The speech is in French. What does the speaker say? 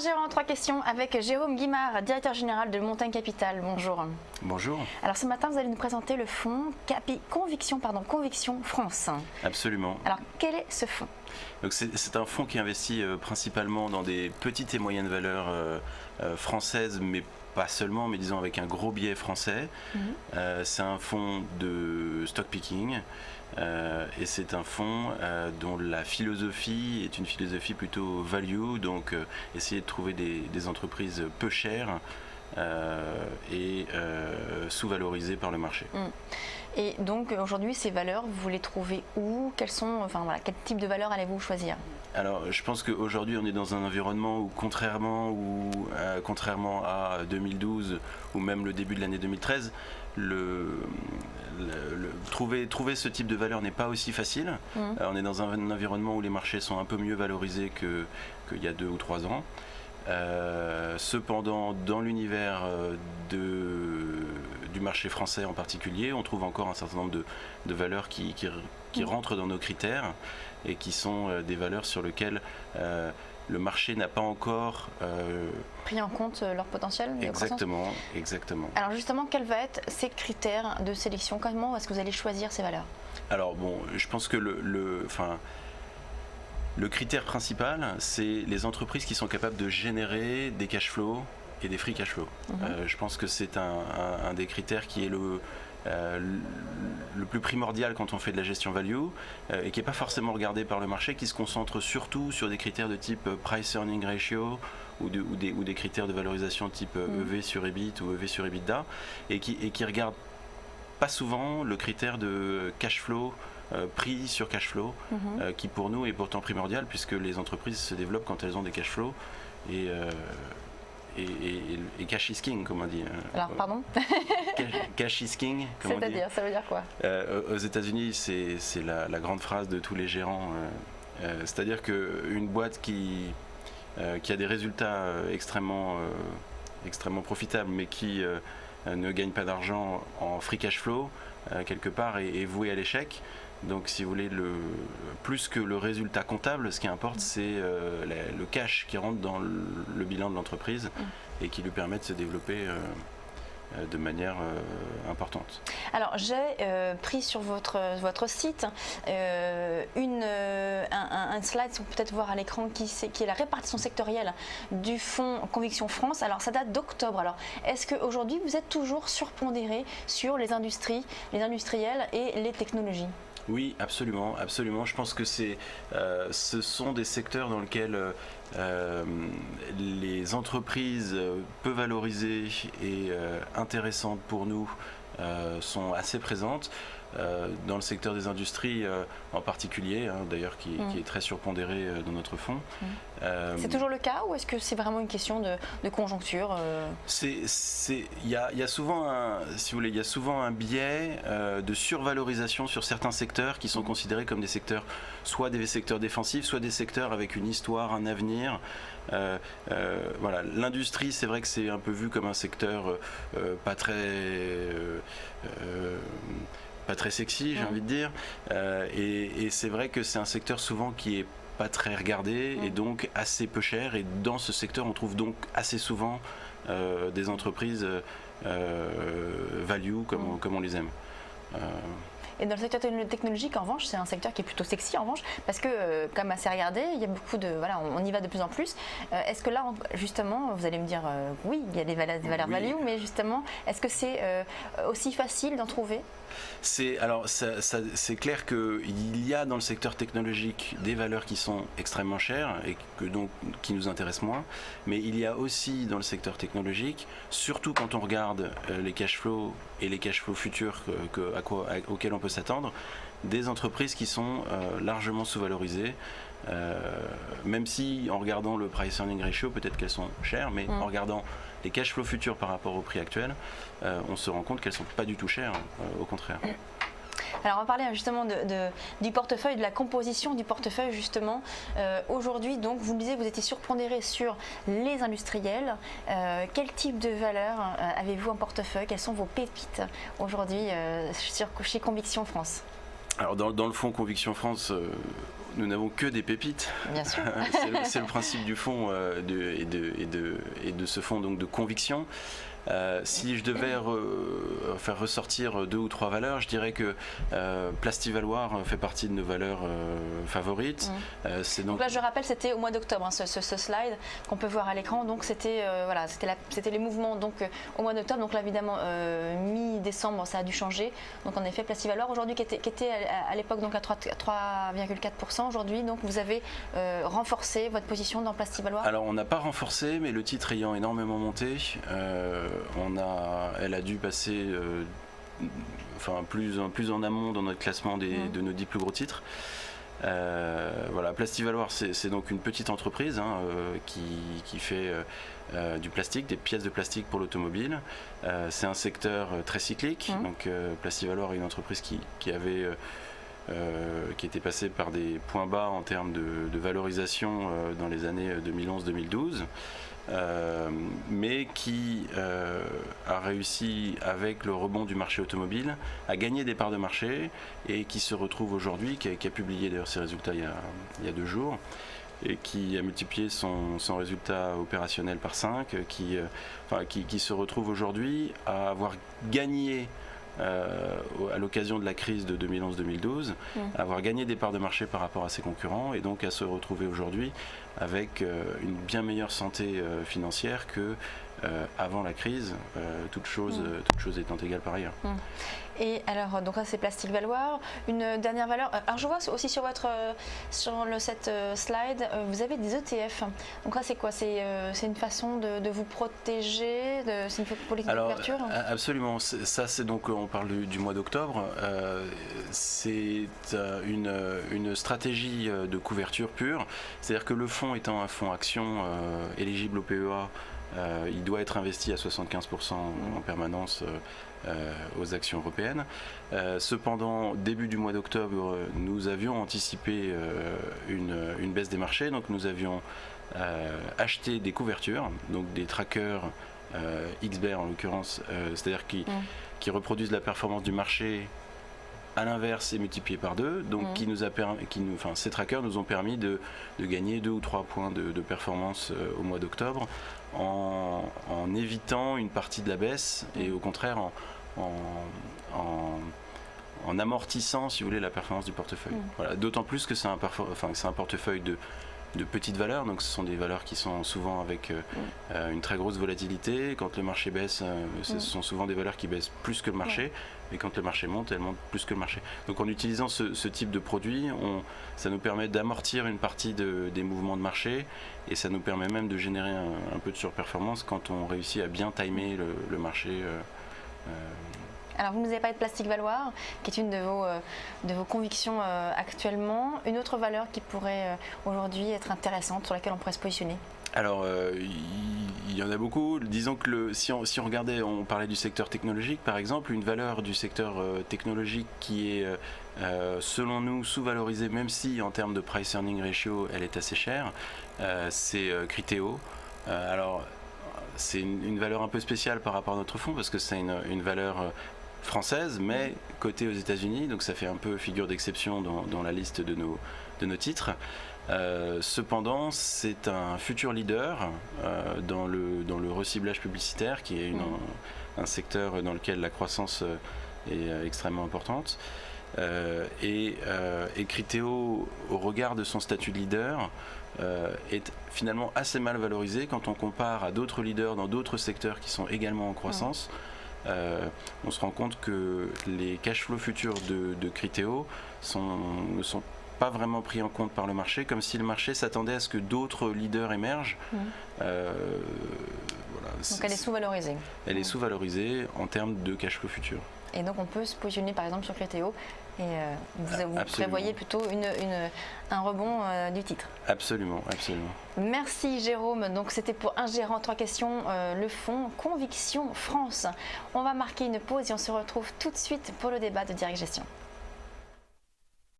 Gérant, 3 questions avec Jérôme Guimard, directeur général de Montagne Capital. Bonjour. Bonjour. Alors ce matin, vous allez nous présenter le fonds Conviction France. Absolument. Alors quel est ce fonds? Donc c'est un fonds qui investit principalement dans des petites et moyennes valeurs françaises, mais pas seulement, mais disons avec un gros biais français. C'est un fonds de stock picking et c'est un fonds dont la philosophie est une philosophie plutôt value, donc essayer de trouver des entreprises peu chères et sous-valorisées par le marché. Et donc aujourd'hui, ces valeurs, vous les trouvez où? Quels sont, quel type de valeurs allez-vous choisir? Alors, je pense qu'aujourd'hui, on est dans un environnement où, contrairement à 2012 ou même le début de l'année 2013, trouver ce type de valeur n'est pas aussi facile. On est dans un environnement où les marchés sont un peu mieux valorisés qu'il y a 2 ou 3 ans. Cependant, dans l'univers du marché français en particulier, on trouve encore un certain nombre de valeurs qui rentrent dans nos critères et qui sont des valeurs sur lesquelles le marché n'a pas encore pris en compte leur potentiel de croissance. Exactement. Alors justement, quels vont être ces critères de sélection? Comment est-ce que vous allez choisir ces valeurs? Alors bon, je pense que le critère principal, c'est les entreprises qui sont capables de générer des cash flows et des free cash flows. Je pense que c'est un des critères qui est le plus primordial quand on fait de la gestion value et qui n'est pas forcément regardé par le marché, qui se concentre surtout sur des critères de type price earning ratio ou des critères de valorisation type EV sur EBIT ou EV sur EBITDA et qui regarde pas souvent le critère de cash flow, prix sur cash flow, qui pour nous est pourtant primordial puisque les entreprises se développent quand elles ont des cash flows et cash is king, comme on dit. Alors, pardon? Cash is king, comme on dit. C'est-à-dire, ça veut dire quoi? Aux États-Unis, c'est la grande phrase de tous les gérants. C'est-à-dire qu'une boîte qui a des résultats extrêmement profitables, mais qui ne gagne pas d'argent en free cash flow, quelque part, est vouée à l'échec. Donc si vous voulez, plus que le résultat comptable, ce qui importe, c'est le cash qui rentre dans le bilan de l'entreprise et qui lui permet de se développer de manière importante. Alors j'ai pris sur votre site un slide, on peut peut-être voir à l'écran, qui est la répartition sectorielle du fonds Conviction France. Alors ça date d'octobre. Alors est-ce qu'aujourd'hui vous êtes toujours surpondéré sur les industries, les industriels et les technologies? Oui, absolument. Je pense que ce sont des secteurs dans lesquels les entreprises peu valorisées et intéressantes pour nous sont assez présentes. Dans le secteur des industries en particulier, d'ailleurs qui est très surpondéré dans notre fonds. C'est toujours le cas ou est-ce que c'est vraiment une question de conjoncture? Il y a souvent un biais de survalorisation sur certains secteurs qui sont considérés comme des secteurs, soit des secteurs défensifs, soit des secteurs avec une histoire, un avenir. Voilà, l'industrie, c'est vrai que c'est un peu vu comme un secteur pas très sexy, j'ai envie de dire, et c'est vrai que c'est un secteur souvent qui est pas très regardé et donc assez peu cher, et dans ce secteur on trouve donc assez souvent des entreprises value comme on les aime. Et dans le secteur technologique, en revanche, c'est un secteur qui est plutôt sexy, en revanche, parce que, comme assez regardé, il y a beaucoup de... Voilà, on y va de plus en plus. Est-ce que là, justement, vous allez me dire, oui, il y a des valeurs value, mais justement, est-ce que c'est aussi facile d'en trouver? C'est clair qu'il y a dans le secteur technologique des valeurs qui sont extrêmement chères et qui nous intéressent moins, mais il y a aussi dans le secteur technologique, surtout quand on regarde les cash flows et les cash flows futurs auxquels on peut s'attendre, des entreprises qui sont largement sous-valorisées, même si en regardant le price earning ratio, peut-être qu'elles sont chères, mais en regardant les cash flows futurs par rapport au prix actuel, on se rend compte qu'elles ne sont pas du tout chères, au contraire. Alors on va parler justement du portefeuille, de la composition du portefeuille justement. Aujourd'hui, donc, vous me disiez que vous étiez surpondéré sur les industriels. Quel type de valeur avez-vous en portefeuille? Quelles sont vos pépites aujourd'hui chez Conviction France? Alors dans le fonds Conviction France, nous n'avons que des pépites. Bien sûr. C'est le principe du fonds et de ce fonds donc de conviction. Si je devais faire ressortir 2 ou 3 valeurs, je dirais que Plastivaloir fait partie de nos valeurs favorites. Donc là, je rappelle, c'était au mois d'octobre, hein, ce slide qu'on peut voir à l'écran. Donc c'était voilà, c'était les mouvements donc au mois d'octobre. Donc là, évidemment, mi-décembre, ça a dû changer. Donc en effet, Plastivaloir aujourd'hui qui était à l'époque donc à 3,4%. Aujourd'hui, donc vous avez renforcé votre position dans Plastivaloir. Alors on n'a pas renforcé, mais le titre ayant énormément monté. Elle a dû passer plus en amont dans notre classement de nos 10 plus gros titres. Voilà, Plastivaloir, c'est donc une petite entreprise qui fait du plastique, des pièces de plastique pour l'automobile. C'est un secteur très cyclique. Donc Plastivaloir est une entreprise qui était passée par des points bas en termes de valorisation dans les années 2011-2012. Mais qui a réussi avec le rebond du marché automobile à gagner des parts de marché et qui se retrouve aujourd'hui, qui a publié d'ailleurs ses résultats il y a 2 jours et qui a multiplié son résultat opérationnel par 5, qui se retrouve aujourd'hui à avoir gagné à l'occasion de la crise de 2011-2012, avoir gagné des parts de marché par rapport à ses concurrents et donc à se retrouver aujourd'hui avec une bien meilleure santé financière que avant la crise, toute chose étant égale par ailleurs. Et alors, donc là c'est Plastivaloir. Une dernière valeur. Alors je vois aussi sur cette slide, vous avez des ETF. Donc là c'est quoi? C'est une façon de vous protéger. C'est une politique de couverture. Absolument. Ça c'est donc on parle du mois d'octobre. C'est une stratégie de couverture pure. C'est-à-dire que le fonds étant un fonds action éligible au PEA, il doit être investi à 75% en permanence aux actions européennes. Cependant, début du mois d'octobre, nous avions anticipé une baisse des marchés, donc nous avions acheté des couvertures, donc des trackers XBER en l'occurrence, c'est-à-dire qui reproduisent la performance du marché à l'inverse et multiplié par 2, donc ces trackers nous ont permis de gagner 2 ou 3 points de performance au mois d'octobre en évitant une partie de la baisse et au contraire en amortissant, si vous voulez, la performance du portefeuille. Voilà. D'autant plus que c'est un portefeuille de petites valeurs, donc ce sont des valeurs qui sont souvent avec une très grosse volatilité. Quand le marché baisse, ce sont souvent des valeurs qui baissent plus que le marché, et quand le marché monte, elles montent plus que le marché. Donc en utilisant ce type de produit, ça nous permet d'amortir une partie des mouvements de marché, et ça nous permet même de générer un peu de surperformance quand on réussit à bien timer le marché. Alors vous nous avez parlé de Plastivaloir, qui est une de vos convictions actuellement. Une autre valeur qui pourrait aujourd'hui être intéressante, sur laquelle on pourrait se positionner? Alors, il y en a beaucoup. Disons que si on regardait, on parlait du secteur technologique par exemple, une valeur du secteur technologique qui est selon nous sous-valorisée, même si en termes de price earning ratio elle est assez chère, c'est Criteo. Alors c'est une valeur un peu spéciale par rapport à notre fonds parce que c'est une valeur française mais cotée aux États-Unis, donc ça fait un peu figure d'exception dans la liste de nos titres. Cependant, c'est un futur leader dans le reciblage publicitaire, qui est un secteur dans lequel la croissance est extrêmement importante. Et Criteo, au regard de son statut de leader, est finalement assez mal valorisé quand on compare à d'autres leaders dans d'autres secteurs qui sont également en croissance. On se rend compte que les cash flows futurs de Criteo ne sont pas vraiment pris en compte par le marché, comme si le marché s'attendait à ce que d'autres leaders émergent. Voilà, donc elle est sous-valorisée. Elle est sous-valorisée en termes de cash flow futur. Et donc on peut se positionner par exemple sur Criteo et vous prévoyez plutôt un rebond du titre. Absolument, absolument. Merci Jérôme. Donc c'était pour Un gérant, 3 questions, le fonds Conviction France. On va marquer une pause et on se retrouve tout de suite pour le débat de Direct Gestion.